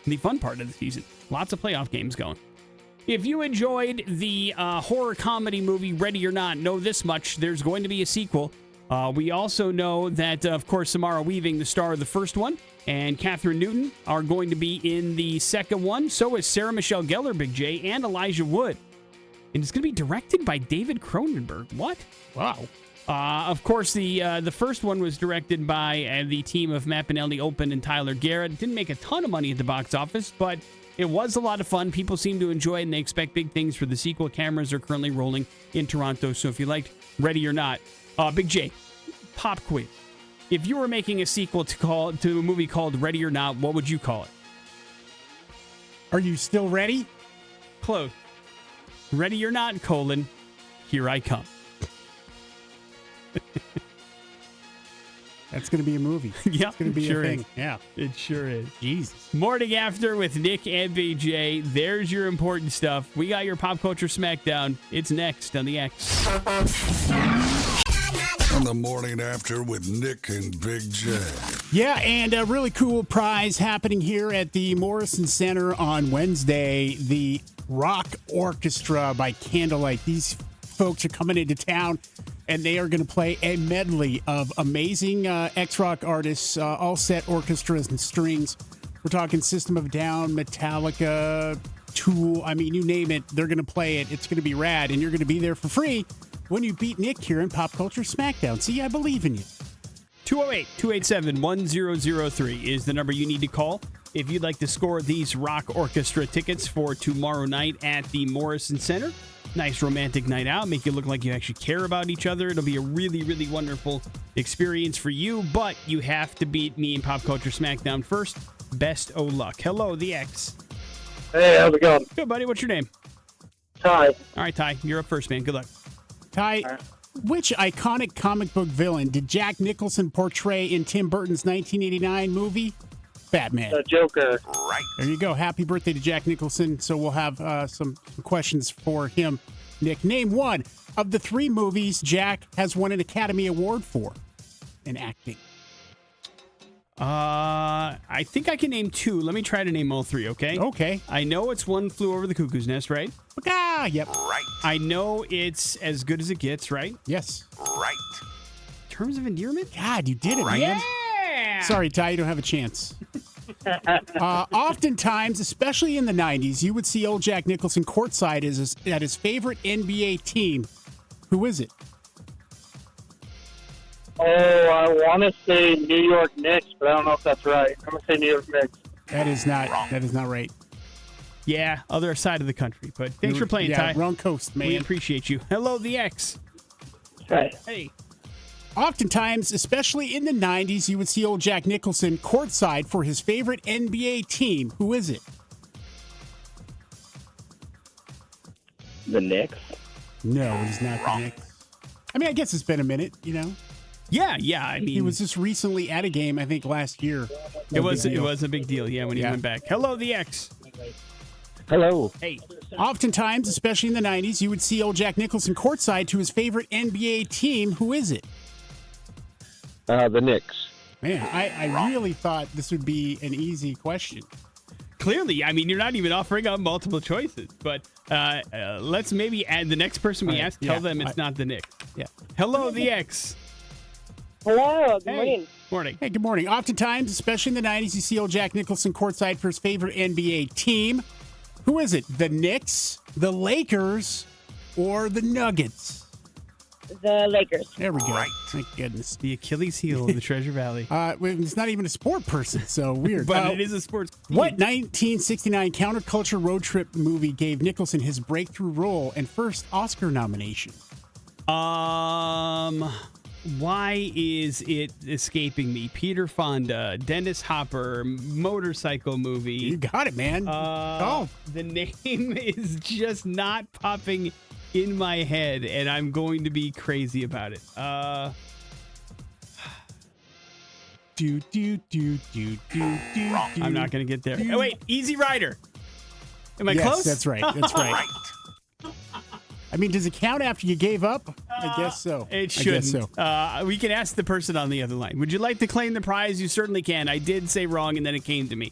the fun part of the season. Lots of playoff games going. If you enjoyed the horror comedy movie Ready or Not, know this much. There's going to be a sequel. We also know that, of course, Samara Weaving, the star of the first one, and Catherine Newton are going to be in the second one. So is Sarah Michelle Gellar, Big J, and Elijah Wood. And it's going to be directed by David Cronenberg. What? Wow. Of course, the first one was directed by the team of Matt Benelli Open and Tyler Garrett. Didn't make a ton of money at the box office, but it was a lot of fun. People seem to enjoy it, and they expect big things for the sequel. Cameras are currently rolling in Toronto, so if you liked Ready or Not, Big J, pop quiz. If you were making a sequel to a movie called Ready or Not, what would you call it? Are you still ready? Close. Ready or Not, here I come. That's going to be a movie. Yeah, it's going to be sure a thing. Is. Yeah, it sure is. Jesus. Morning After with Nick and BJ. There's your important stuff. We got your pop culture smackdown. It's next on the X. On the Morning After with Nick and Big J. Yeah, and a really cool prize happening here at the Morrison Center on Wednesday. The Rock Orchestra by Candlelight. These folks are coming into town, and they are going to play a medley of amazing X-Rock artists, all set orchestras and strings. We're talking System of a Down, Metallica, Tool. I mean, you name it, they're going to play it. It's going to be rad, and you're going to be there for free when you beat Nick here in Pop Culture Smackdown. See, I believe in you. 208-287-1003 is the number you need to call if you'd like to score these Rock Orchestra tickets for tomorrow night at the Morrison Center. Nice romantic night out. Make you look like you actually care about each other. It'll be a really, really wonderful experience for you, but you have to beat me in Pop Culture Smackdown first. Best o' luck. Hello, the X. Hey, how's it going? Good, buddy. What's your name? Ty. All right, Ty. You're up first, man. Good luck. Ty, which iconic comic book villain did Jack Nicholson portray in Tim Burton's 1989 movie, Batman? The Joker. Right. There you go. Happy birthday to Jack Nicholson. So we'll have some questions for him. Nick, name one of the 3 movies Jack has won an Academy Award for in acting. I think I can name 2. Let me try to name all 3, okay? Okay. I know it's One Flew Over the Cuckoo's Nest, right? Yep. Right. I know it's As Good as It Gets, right? Yes. Right. terms of endearment? God, you did it, man. Yeah! Sorry, Ty, you don't have a chance. Oftentimes, especially in the 90s, you would see old Jack Nicholson courtside at his favorite NBA team. Who is it? Oh, I want to say New York Knicks, but I don't know if that's right. I'm going to say New York Knicks. That is not right. Yeah, other side of the country. But thanks for playing, Ty. Wrong coast, man. We appreciate you. Hello, the X. Right. Hey. Oftentimes, especially in the 90s, you would see old Jack Nicholson courtside for his favorite NBA team. Who is it? The Knicks? No, he's not the Knicks. I mean, I guess it's been a minute, you know? Yeah. I mean, he was just recently at a game, I think, last year. It was a big deal, when he went back. Hello, the X. Hello. Hey. Oftentimes, especially in the 90s, you would see old Jack Nicholson courtside to his favorite NBA team. Who is it? The Knicks. Man, I really thought this would be an easy question. Clearly, I mean, you're not even offering up multiple choices. But let's maybe add the next person we ask, tell them it's not the Knicks. Yeah. Hello, the X. Hello, good morning. Morning. Hey, good morning. Oftentimes, especially in the 90s, you see old Jack Nicholson courtside for his favorite NBA team. Who is it? The Knicks, the Lakers, or the Nuggets? The Lakers. There we go. Right. Thank goodness. The Achilles heel of the Treasure Valley. It's not even a sport person, so weird. But it is a sports team. What 1969 counterculture road trip movie gave Nicholson his breakthrough role and first Oscar nomination? Why is it escaping me? Peter Fonda, Dennis Hopper, motorcycle movie. You got it, man. The name is just not popping in my head, and I'm going to be crazy about it. I'm not going to get there. Oh, wait, Easy Rider. Am I yes, close? That's right. That's right. I mean, does it count after you gave up? I guess so. It shouldn't. I guess so. We can ask the person on the other line. Would you like to claim the prize? You certainly can. I did say wrong, and then it came to me.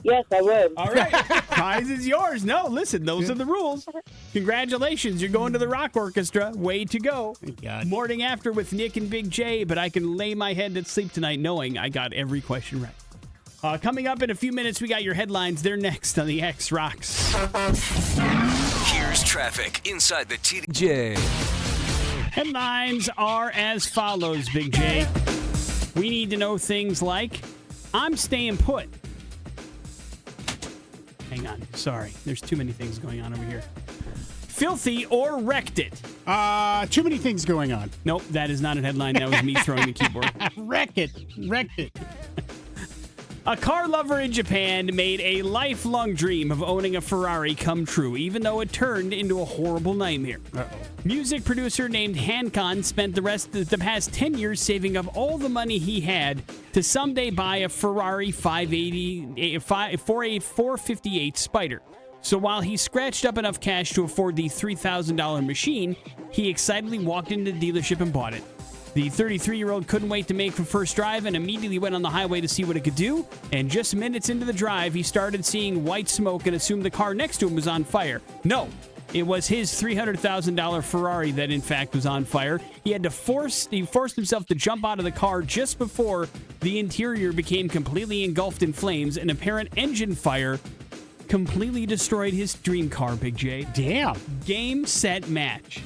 Yes, I would. All right. Prize is yours. No, listen, those are the rules. Congratulations. You're going to the Rock Orchestra. Way to go. Thank God. Morning after with Nick and Big J, but I can lay my head to sleep tonight knowing I got every question right. Coming up in a few minutes, we got your headlines. They're next on the X Rocks. Here's traffic inside the TDJ. Headlines are as follows, Big J. We need to know things like, I'm staying put. Hang on. Sorry. There's too many things going on over here. Filthy or wrecked it. Too many things going on. Nope, that is not a headline. That was me throwing the keyboard. Wrecked it. A car lover in Japan made a lifelong dream of owning a Ferrari come true, even though it turned into a horrible nightmare. Music producer named Hankon spent the past 10 years saving up all the money he had to someday buy a Ferrari 458 Spider. So while he scratched up enough cash to afford the $3,000 machine, he excitedly walked into the dealership and bought it. The 33-year-old couldn't wait to make the first drive and immediately went on the highway to see what it could do. And just minutes into the drive, he started seeing white smoke and assumed the car next to him was on fire. No, it was his $300,000 Ferrari that, in fact, was on fire. He forced himself to jump out of the car just before the interior became completely engulfed in flames. An apparent engine fire completely destroyed his dream car, Big J. Damn. Game, set, match.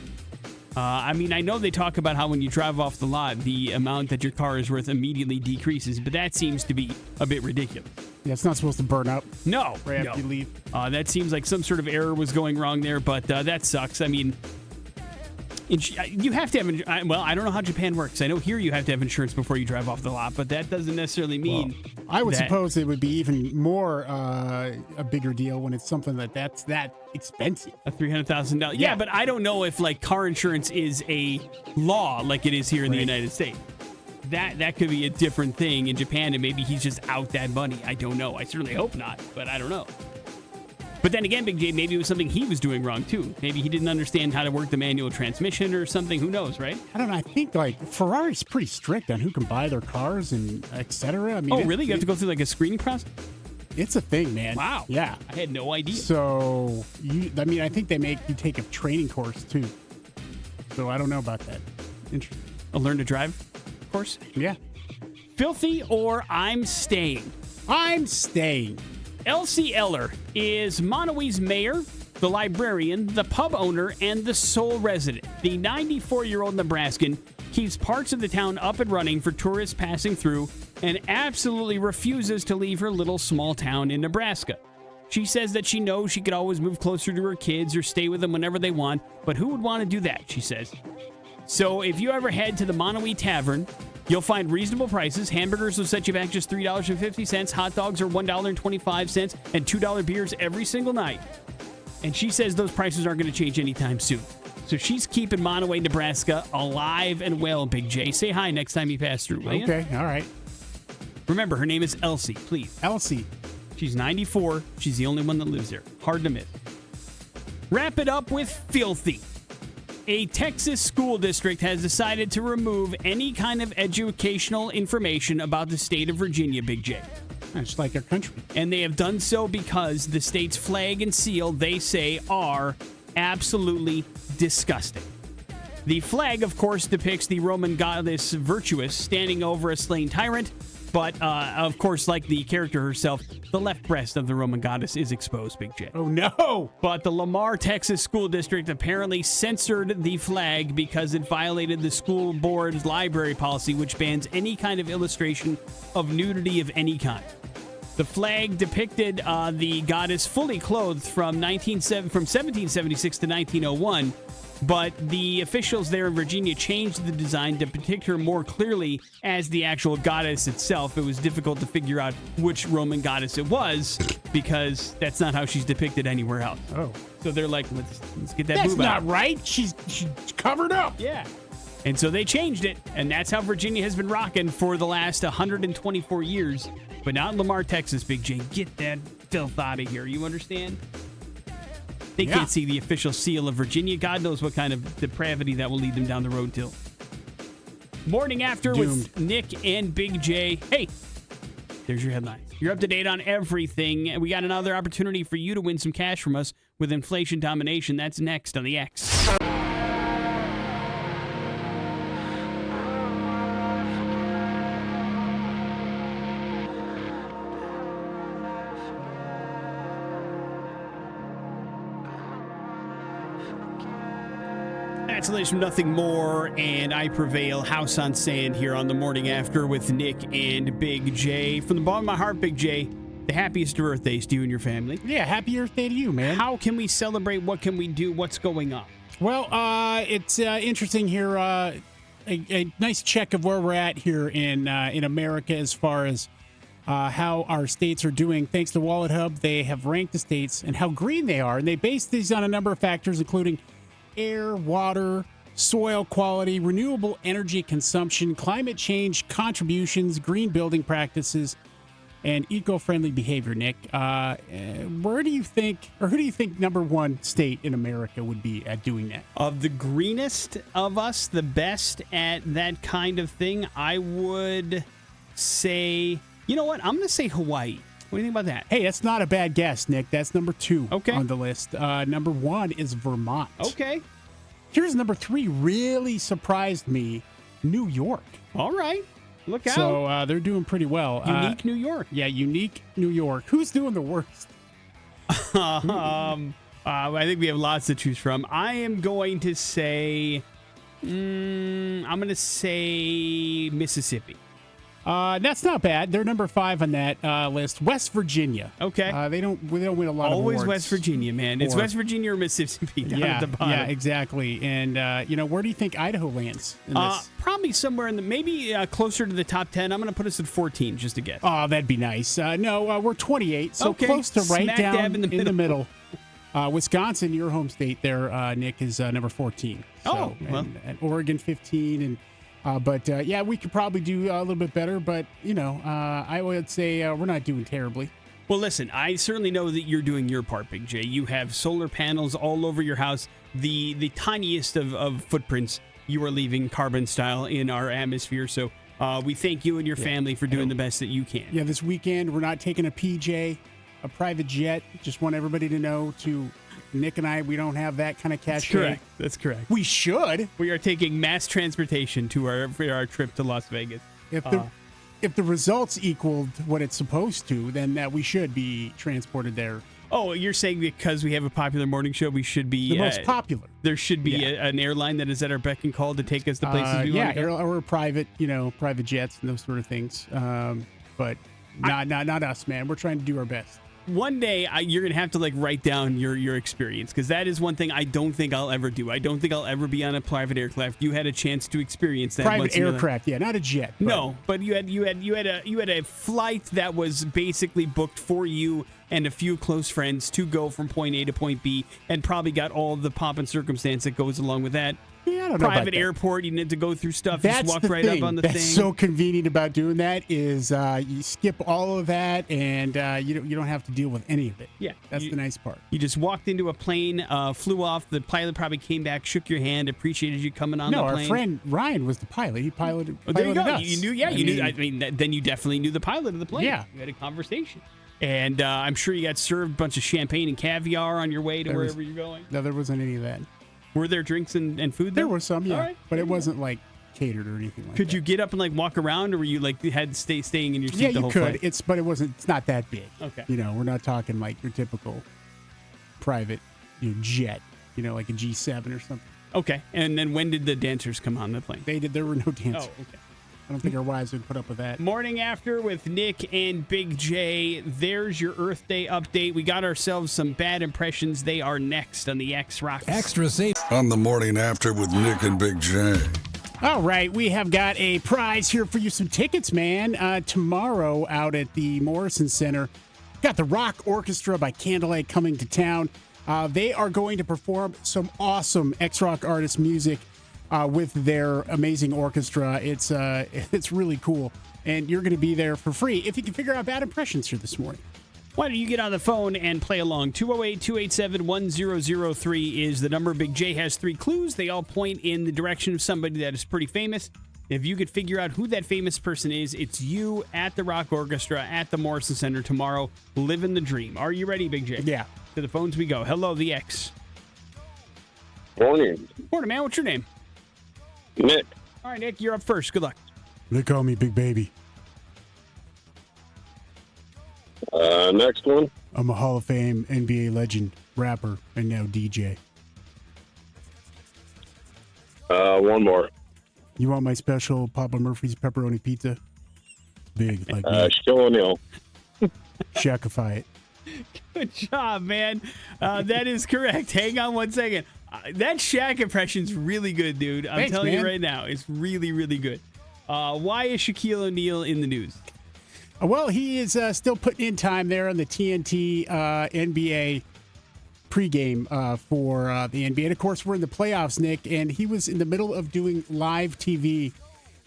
I mean, I know they talk about how when you drive off the lot, the amount that your car is worth immediately decreases, but that seems to be a bit ridiculous. Yeah, it's not supposed to burn up. No. Right after you leave. That seems like some sort of error was going wrong there, but that sucks. I mean, you have to have, I don't know how Japan works. I know here you have to have insurance before you drive off the lot, but that doesn't necessarily mean. Well, I would suppose it would be even more a bigger deal when it's something that's that expensive. A $300,000. Yeah, but I don't know if car insurance is a law like it is here in the United States. That could be a different thing in Japan, and maybe he's just out that money. I don't know. I certainly hope not, but I don't know. But then again, Big J, maybe it was something he was doing wrong, too. Maybe he didn't understand how to work the manual transmission or something. Who knows, right? I don't know. I think, Ferrari's pretty strict on who can buy their cars and et cetera. I mean, really? You have to go through, a screening process? It's a thing, man. Wow. Yeah. I had no idea. So, I think they make you take a training course, too. So, I don't know about that. Interesting. Learn to drive, of course. Yeah. Filthy or I'm staying? I'm staying. Elsie Eller is Monowi's mayor, the librarian, the pub owner, and the sole resident. The 94-year-old Nebraskan keeps parts of the town up and running for tourists passing through and absolutely refuses to leave her little small town in Nebraska. She says that she knows she could always move closer to her kids or stay with them whenever they want, but who would want to do that, she says. So if you ever head to the Monowi Tavern, you'll find reasonable prices. Hamburgers will set you back just $3.50. Hot dogs are $1.25 and $2 beers every single night. And she says those prices aren't going to change anytime soon. So she's keeping Monowi, Nebraska alive and well, Big J. Say hi next time you pass through, will you? Okay, all right. Remember, her name is Elsie, please. Elsie. She's 94. She's the only one that lives there. Hard to miss. Wrap it up with filthy. A Texas school district has decided to remove any kind of educational information about the state of Virginia, Big J. It's like our country. And they have done so because the state's flag and seal, they say, are absolutely disgusting. The flag, of course, depicts the Roman goddess Virtuous standing over a slain tyrant. But, of course, like the character herself, the left breast of the Roman goddess is exposed, Big J. Oh, no! But the Lamar, Texas school district apparently censored the flag because it violated the school board's library policy, which bans any kind of illustration of nudity of any kind. The flag depicted the goddess fully clothed from 1776 to 1901, but the officials there in Virginia changed the design to depict her more clearly as the actual goddess itself. It was difficult to figure out which Roman goddess it was because that's not how she's depicted anywhere else. Oh. So they're like, let's get that That's boob out. not right. She's covered up. Yeah. And so they changed it, and that's how Virginia has been rocking for the last 124 years. But not in Lamar, Texas, Big J. Get that filth out of here. You understand? They can't see the official seal of Virginia. God knows what kind of depravity that will lead them down the road to. Morning After with Nick and Big J. Hey, there's your headlines. You're up to date on everything. And we got another opportunity for you to win some cash from us with Inflation Domination. That's next on the X. Cancellation from Nothing More and I Prevail, House on Sand here on the Morning After with Nick and Big J. From the bottom of my heart, Big J, the happiest of birthdays to you and your family. Yeah, happy Earth Day to you, man. How can we celebrate? What can we do? What's going on? Well, it's interesting here. A nice check of where we're at here in America as far as how our states are doing. Thanks to Wallet Hub, they have ranked the states and how green they are. And they base these on a number of factors, including air, water, soil quality, renewable energy consumption, climate change contributions, green building practices, and eco-friendly behavior, Nick. Where do you think, or who do you think number one state in America would be at doing that? Of the greenest of us, the best at that kind of thing, I would say, you know what? I'm going to say Hawaii. What do you think about that? Hey, that's not a bad guess, Nick. That's number 2 okay. on the list. Number 1 is Vermont. Okay. Here's number 3. Really surprised me. New York. All right. Look out. So they're doing pretty well. Unique New York. Yeah, unique New York. Who's doing the worst? I think we have lots to choose from. I am going to say, Mississippi. That's not bad. They're number 5 on that list. West Virginia. Okay. They don't win a lot of Always awards. West Virginia, man. It's West Virginia or Mississippi down at the bottom. Yeah, exactly. And, where do you think Idaho lands in this? Probably somewhere in the, maybe closer to the top 10. I'm going to put us at 14, just to guess. Oh, that'd be nice. No, we're 28, so okay. close to right Smack down dab in the middle. Wisconsin, your home state there, Nick, is number 14. So, and Oregon, 15, and but we could probably do a little bit better, but, I would say we're not doing terribly. Well, listen, I certainly know that you're doing your part, Big J. You have solar panels all over your house, the tiniest of footprints you are leaving carbon style in our atmosphere. So we thank you and your family for doing the best that you can. Yeah, this weekend we're not taking a PJ, a private jet. Just want everybody to know to Nick and I, we don't have that kind of cash. That's correct. We should. We are taking mass transportation for our trip to Las Vegas. If the results equaled what it's supposed to, then we should be transported there. Oh, you're saying because we have a popular morning show, we should be the most popular. There should be an airline that is at our beck and call to take us to places we want to go. Or private jets and those sort of things. But not us, man. We're trying to do our best. One day, you're going to have to write down your experience, because that is one thing I don't think I'll ever do. I don't think I'll ever be on a private aircraft. You had a chance to experience that. Private aircraft, not a jet. No, but you had a flight that was basically booked for you and a few close friends to go from point A to point B, and probably got all the pomp and circumstance that goes along with that. Yeah, I don't know about private airport, you need to go through stuff. That's just walk the right thing. up on the thing. That's so convenient about doing that is you skip all of that, and you don't have to deal with any of it. Yeah, that's the nice part. You just walked into a plane, flew off. The pilot probably came back, shook your hand, appreciated you coming on the plane. No, our friend Ryan was the pilot. He piloted. There you go. Us. You knew. Yeah, you knew. I mean, then you definitely knew the pilot of the plane. Yeah, you had a conversation. And I'm sure you got served a bunch of champagne and caviar on your way to wherever you're going. No, there wasn't any of that. Were there drinks and food there? There were some, yeah. Right. But it wasn't catered or anything like that. Could you get up and walk around, or were you had staying in your seat the whole could. flight? But it's not that big. Okay. We're not talking your typical private jet, like a G7 or something. Okay. And then when did the dancers come on the plane? They did. There were no dancers. Oh, okay. I don't think our wives would put up with that. Morning After with Nick and Big J. There's your Earth Day update. We got ourselves some bad impressions. They are next on the X Rocks. Extra safe. On the Morning After with Nick and Big J. All right, we have got a prize here for you. Some tickets, man. Tomorrow out at the Morrison Center. Got the Rock Orchestra by Candlelight coming to town. They are going to perform some awesome X-Rock artist music with their amazing orchestra. It's really cool. And you're going to be there for free if you can figure out bad impressions here this morning. Why don't you get on the phone and play along? 208-287-1003 is the number. Big J has 3 clues. They all point in the direction of somebody that is pretty famous. If you could figure out who that famous person is, it's you at the Rock Orchestra at the Morrison Center tomorrow. Living the dream. Are you ready, Big J? Yeah. To the phones we go. Hello, the X. Morning. Morning, man. What's your name? Nick. All right, Nick, you're up first. Good luck. They call me Big Baby. Next one. I'm a Hall of Fame NBA legend, rapper, and now DJ. One more. You want my special Papa Murphy's pepperoni pizza? Big, like me. Shaquille O'Neal. Shackify it. Good job, man. That is correct. Hang on one second. That Shaq impression's really good, dude. I'm telling you right now. It's really, really good. Why is Shaquille O'Neal in the news? Well, he is still putting in time there on the TNT NBA pregame for the NBA. And, of course, we're in the playoffs, Nick, and he was in the middle of doing live TV,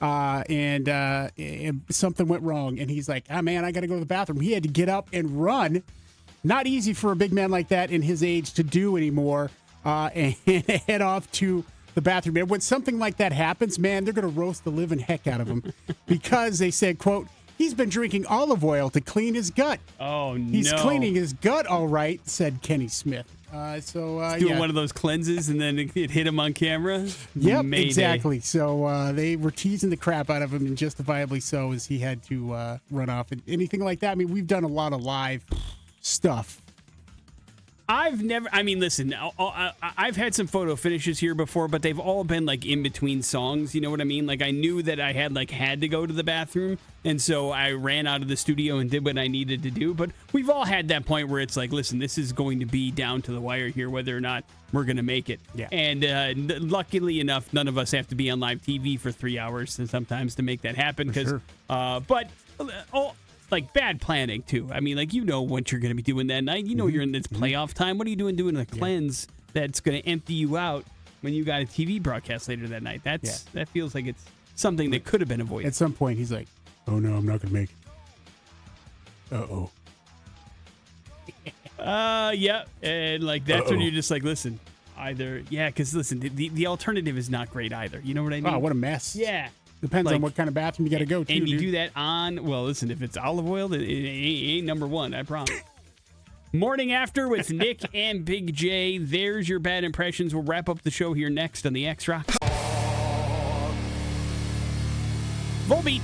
and something went wrong. And he's like, man, I got to go to the bathroom. He had to get up and run. Not easy for a big man like that in his age to do anymore, and head off to the bathroom. And when something like that happens, man, they're going to roast the living heck out of him because they said, quote, he's been drinking olive oil to clean his gut. Oh, no. He's cleaning his gut all right, said Kenny Smith. He's doing one of those cleanses, and then it hit him on camera? Yep, Mayday. Exactly. So they were teasing the crap out of him, and justifiably so, as he had to run off. And anything like that, I mean, we've done a lot of live stuff. Listen, I've had some photo finishes here before, but they've all been in between songs. You know what I mean? I knew that I had to go to the bathroom, and so I ran out of the studio and did what I needed to do. But we've all had that point where it's listen, this is going to be down to the wire here, whether or not we're going to make it. Yeah. And luckily enough, none of us have to be on live TV for 3 hours sometimes to make that happen. Sure. Bad planning, too. I mean, what you're going to be doing that night. You know you're in this playoff time. What are you doing a cleanse that's going to empty you out when you got a TV broadcast later that night? That feels like it's something that could have been avoided. At some point, he's like, oh, no, I'm not going to make it. Uh-oh. Yeah. And, that's when you're just listen, either, because, listen, the alternative is not great either. You know what I mean? Oh, what a mess. Yeah. Depends on what kind of bathroom you got to go to. And you do that on, well, listen, if it's olive oil, it ain't number one, I promise. Morning After with Nick and Big J. There's your bad impressions. We'll wrap up the show here next on the X-Rocks. Volbeat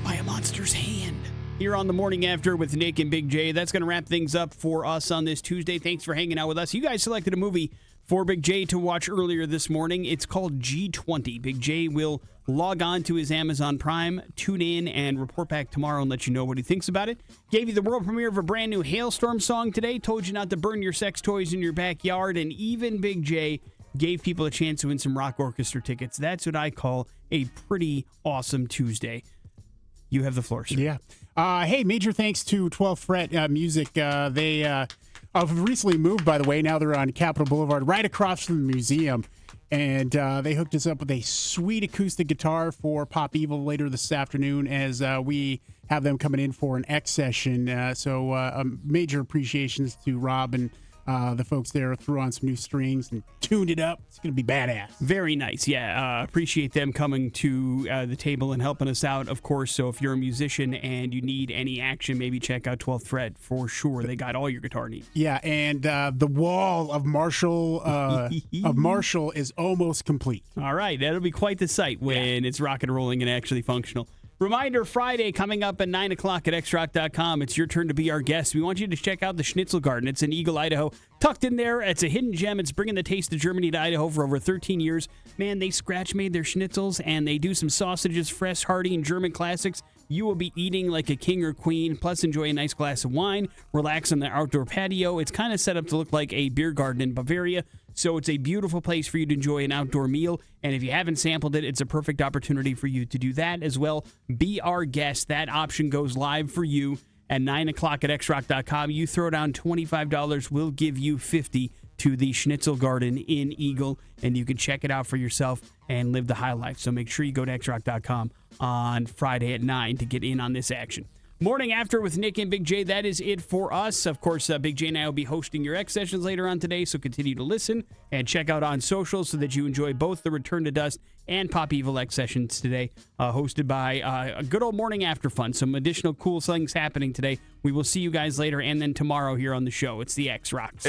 by A Monster's Hand. Here on the Morning After with Nick and Big J. That's going to wrap things up for us on this Tuesday. Thanks for hanging out with us. You guys selected a movie for Big J to watch earlier this morning. It's called G20. Big J will log on to his Amazon Prime, tune in, and report back tomorrow and let you know what he thinks about it. Gave you the world premiere of a brand new Hailstorm song today. Told you not to burn your sex toys in your backyard. And even Big J gave people a chance to win some rock orchestra tickets. That's what I call a pretty awesome Tuesday. You have the floor, sir. Yeah. Hey, major thanks to 12 Fret Music. They have recently moved, by the way. Now they're on Capitol Boulevard, right across from the museum. And they hooked us up with a sweet acoustic guitar for Pop Evil later this afternoon as we have them coming in for an X session. So major appreciations to Rob and the folks there threw on some new strings and tuned it up. It's going to be badass. Very nice. Yeah. Appreciate them coming to the table and helping us out, of course. So if you're a musician and you need any action, maybe check out 12th Fret for sure. They got all your guitar needs. Yeah. And the wall of Marshall is almost complete. All right. That'll be quite the sight when it's rock and rolling and actually functional. Reminder, Friday coming up at 9 o'clock at xrock.com. It's your turn to be our guest. We want you to check out the Schnitzel Garden. It's in Eagle, Idaho. Tucked in there. It's a hidden gem. It's bringing the taste of Germany to Idaho for over 13 years. Man, they scratch-made their schnitzels, and they do some sausages, fresh, hearty, and German classics. You will be eating like a king or queen, plus enjoy a nice glass of wine, relax on the outdoor patio. It's kind of set up to look like a beer garden in Bavaria, so it's a beautiful place for you to enjoy an outdoor meal. And if you haven't sampled it, it's a perfect opportunity for you to do that as well. Be our guest. That option goes live for you at 9 o'clock at xrock.com. You throw down $25, we'll give you $50 to the Schnitzel Garden in Eagle, and you can check it out for yourself and live the high life. So make sure you go to xrock.com on Friday at 9 to get in on this action. Morning After with Nick and Big J, that is it for us. Of course, Big J and I will be hosting your X sessions later on today, so continue to listen and check out on social so that you enjoy both the Return to Dust and Pop Evil X sessions today, hosted by a good old Morning After fun. Some additional cool things happening today. We will see you guys later and then tomorrow here on the show. It's the X Rocks.